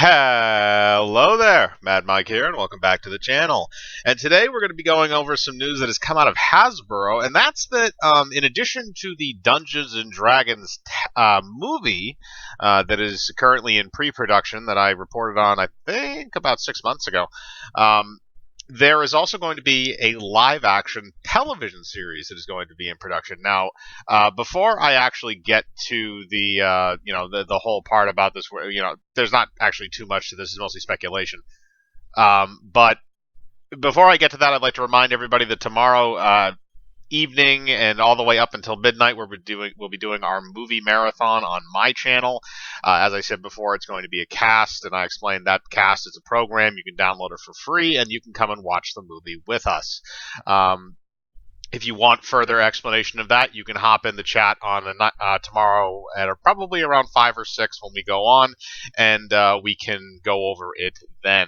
Hello there, Mad Mike here, and welcome back to the channel. And today we're going to be going over some news that has come out of Hasbro, and that's that in addition to the Dungeons and Dragons movie that is currently in pre-production that I reported on, I think, about 6 months ago, there is also going to be a live-action television series that is going to be in production. Now, before I actually get to the whole part about this, where there's not actually too much to this; it's mostly speculation. But before I get to that, I'd like to remind everybody that tomorrow evening and all the way up until midnight, we'll be doing our movie marathon on my channel. As I said before, it's going to be a cast, and I explained that cast is a program. You can download it for free, and you can come and watch the movie with us. If you want further explanation of that, you can hop in the chat on tomorrow at probably around 5 or 6 when we go on, and we can go over it then.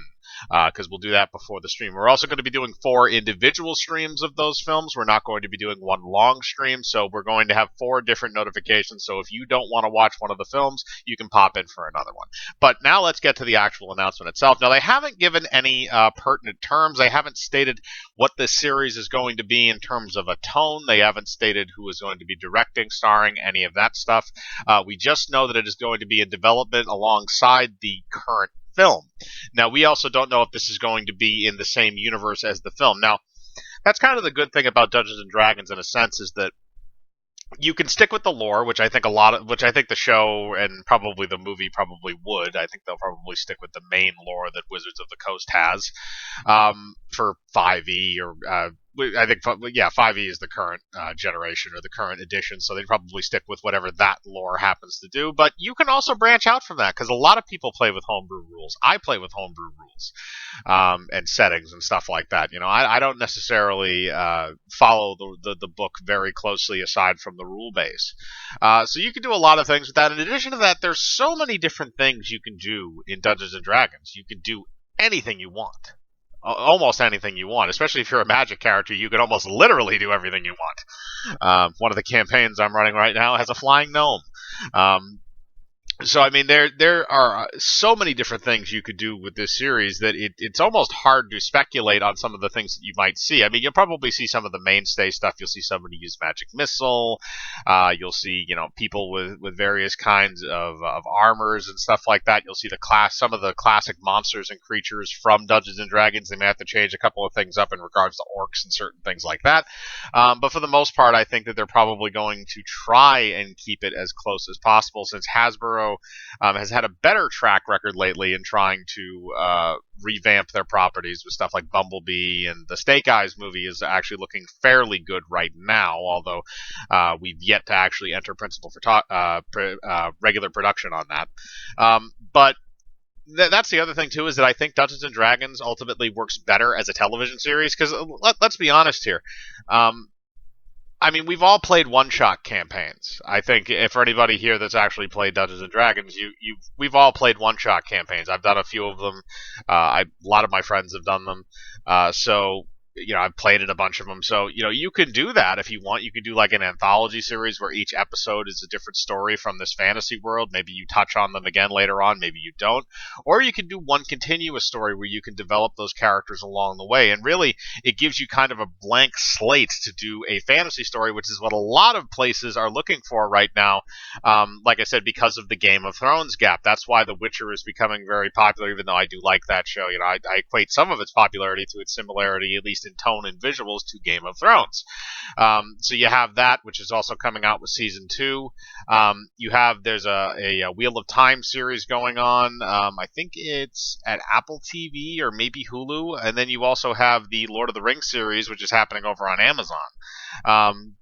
Because we'll do that before the stream. We're also going to be doing 4 individual streams of those films. We're not going to be doing one long stream, so we're going to have 4 different notifications. So if you don't want to watch one of the films, you can pop in for another one. But now let's get to the actual announcement itself. Now, they haven't given any pertinent terms. They haven't stated what this series is going to be in terms of a tone. They haven't stated who is going to be directing, starring, any of that stuff. We just know that it is going to be in development alongside the current film. Now, we also don't know if this is going to be in the same universe as the film. Now, that's kind of the good thing about Dungeons and Dragons in a sense, is that you can stick with the lore, which I think the show and probably the movie probably would. I think they'll probably stick with the main lore that Wizards of the Coast has for 5e or I think 5e is the current generation or the current edition, so they'd probably stick with whatever that lore happens to do. But you can also branch out from that because a lot of people play with homebrew rules. I play with homebrew rules and settings and stuff like that. I don't necessarily follow the book very closely aside from the rule base. So you can do a lot of things with that. In addition to that, there's so many different things you can do in Dungeons and Dragons. You can do anything you want. Almost anything you want, especially if you're a magic character. You can almost literally do everything you want. One of the campaigns I'm running right now has a flying gnome. So, I mean, there are so many different things you could do with this series that it's almost hard to speculate on some of the things that you might see. I mean, you'll probably see some of the mainstay stuff. You'll see somebody use magic missile. You'll see, people with various kinds of armors and stuff like that. You'll see some of the classic monsters and creatures from Dungeons and Dragons. They may have to change a couple of things up in regards to orcs and certain things like that. But for the most part, I think that they're probably going to try and keep it as close as possible, since Hasbro has had a better track record lately in trying to revamp their properties with stuff like Bumblebee, and the Snake Eyes movie is actually looking fairly good right now, although we've yet to actually enter principal for regular production on that. But that's the other thing too, is that I think Dungeons and Dragons ultimately works better as a television series, because let's be honest here. I mean, we've all played one-shot campaigns. I think for anybody here that's actually played Dungeons and Dragons, we've all played one-shot campaigns. I've done a few of them. A lot of my friends have done them. So I've played in a bunch of them. So, you can do that if you want. You could do like an anthology series where each episode is a different story from this fantasy world. Maybe you touch on them again later on. Maybe you don't. Or you can do one continuous story where you can develop those characters along the way. And really, it gives you kind of a blank slate to do a fantasy story, which is what a lot of places are looking for right now. Like I said, because of the Game of Thrones gap. That's why The Witcher is becoming very popular, even though I do like that show. I equate some of its popularity to its similarity, at least in tone and visuals, to Game of Thrones. So you have that, which is also coming out with season 2. There's a Wheel of Time series going on. I think it's at Apple TV or maybe Hulu. And then you also have the Lord of the Rings series, which is happening over on Amazon.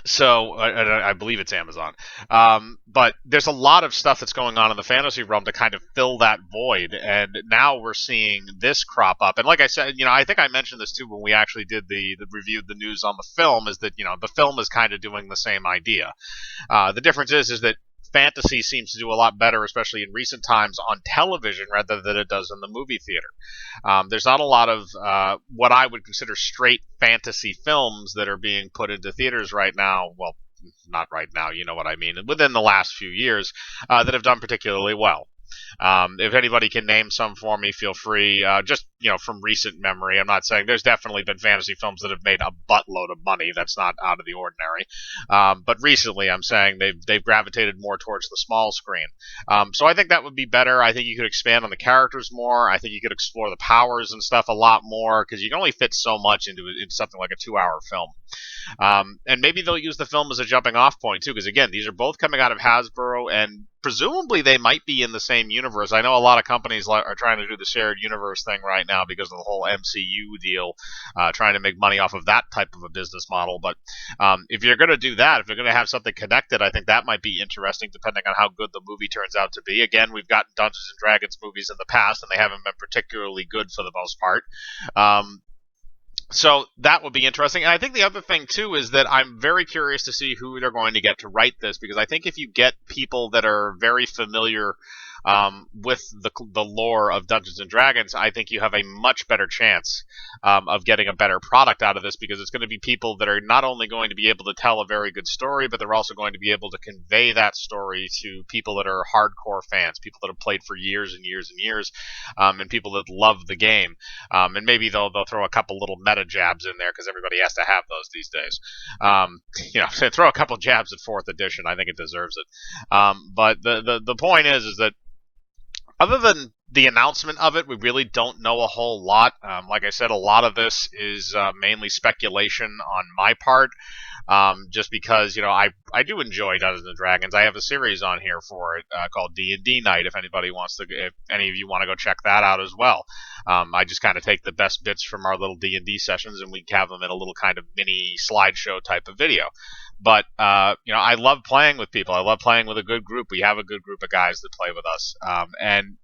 So I believe it's Amazon. But there's a lot of stuff that's going on in the fantasy realm to kind of fill that void, and now we're seeing this crop up. And like I said, I think I mentioned this too when we actually did the reviewed the news on the film, is that the film is kind of doing the same idea. The difference is that fantasy seems to do a lot better, especially in recent times, on television rather than it does in the movie theater. There's not a lot of what I would consider straight fantasy films that are being put into theaters right now. Well, not right now, you know what I mean, within the last few years, that have done particularly well. If anybody can name some for me, feel free. Just from recent memory, I'm not saying there's definitely been fantasy films that have made a buttload of money. That's not out of the ordinary. But recently, I'm saying they've gravitated more towards the small screen. So I think that would be better. I think you could expand on the characters more. I think you could explore the powers and stuff a lot more because you can only fit so much into something like a 2-hour film. And maybe they'll use the film as a jumping off point too, because again, these are both coming out of Hasbro, and presumably they might be in the same universe. I know a lot of companies are trying to do the shared universe thing right now because of the whole MCU deal, trying to make money off of that type of a business model. But if you're going to do that, if you're going to have something connected, I think that might be interesting, depending on how good the movie turns out to be. Again, we've gotten Dungeons and Dragons movies in the past, and they haven't been particularly good for the most part. So that would be interesting. And I think the other thing, too, is that I'm very curious to see who they're going to get to write this, because I think if you get people that are very familiar with the lore of Dungeons and Dragons, I think you have a much better chance of getting a better product out of this, because it's going to be people that are not only going to be able to tell a very good story, but they're also going to be able to convey that story to people that are hardcore fans, people that have played for years and years and years, and people that love the game. And maybe they'll throw a couple little meta jabs in there, because everybody has to have those these days. Throw a couple jabs at 4th edition. I think it deserves it. But the point is that other than the announcement of it, we really don't know a whole lot. Like I said, a lot of this is mainly speculation on my part. Just because I do enjoy Dungeons and Dragons. I have a series on here for it called D&D Night. If any of you want to go check that out as well. I just kind of take the best bits from our little D&D sessions, and we have them in a little kind of mini slideshow type of video. But I love playing with people. I love playing with a good group. We have a good group of guys that play with us, and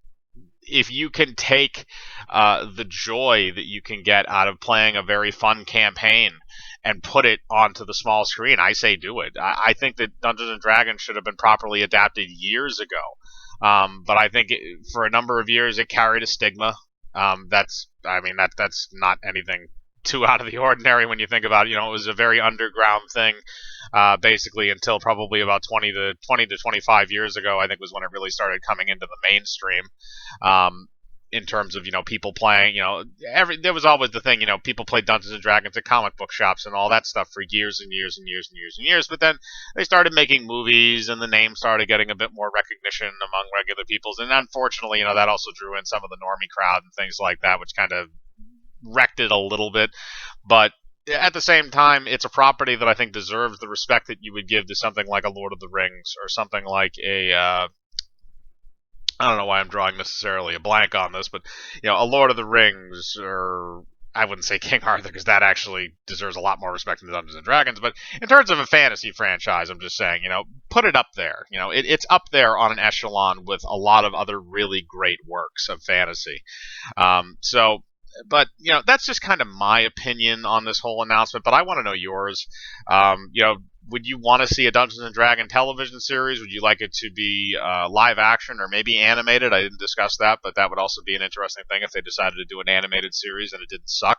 if you can take the joy that you can get out of playing a very fun campaign and put it onto the small screen, I say do it. I think that Dungeons and Dragons should have been properly adapted years ago. But I think for a number of years it carried a stigma. That's not anything too out of the ordinary when you think about it. It was a very underground thing, basically until probably about 20 to 25 years ago, I think, was when it really started coming into the mainstream. In terms of people playing, there was always the thing, people played Dungeons and Dragons at comic book shops and all that stuff for years and years and years and years and years. But then they started making movies, and the name started getting a bit more recognition among regular peoples. And unfortunately, that also drew in some of the normie crowd and things like that, which kind of wrecked it a little bit. But at the same time, it's a property that I think deserves the respect that you would give to something like a Lord of the Rings, or something like a I don't know why I'm drawing necessarily a blank on this, but a Lord of the Rings, or I wouldn't say King Arthur, because that actually deserves a lot more respect than Dungeons and Dragons. But in terms of a fantasy franchise, I'm just saying, put it up there. It's up there on an echelon with a lot of other really great works of fantasy. But that's just kind of my opinion on this whole announcement. But I want to know yours. Would you want to see a Dungeons and Dragons television series? Would you like it to be live action or maybe animated? I didn't discuss that, but that would also be an interesting thing if they decided to do an animated series and it didn't suck.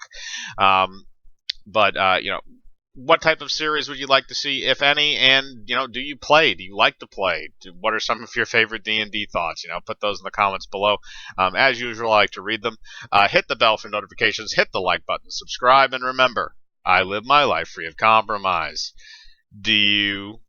What type of series would you like to see, if any? And do you play? Do you like to play? What are some of your favorite D&D thoughts? Put those in the comments below. As usual, I like to read them. Hit the bell for notifications. Hit the like button. Subscribe, and remember, I live my life free of compromise. Do you?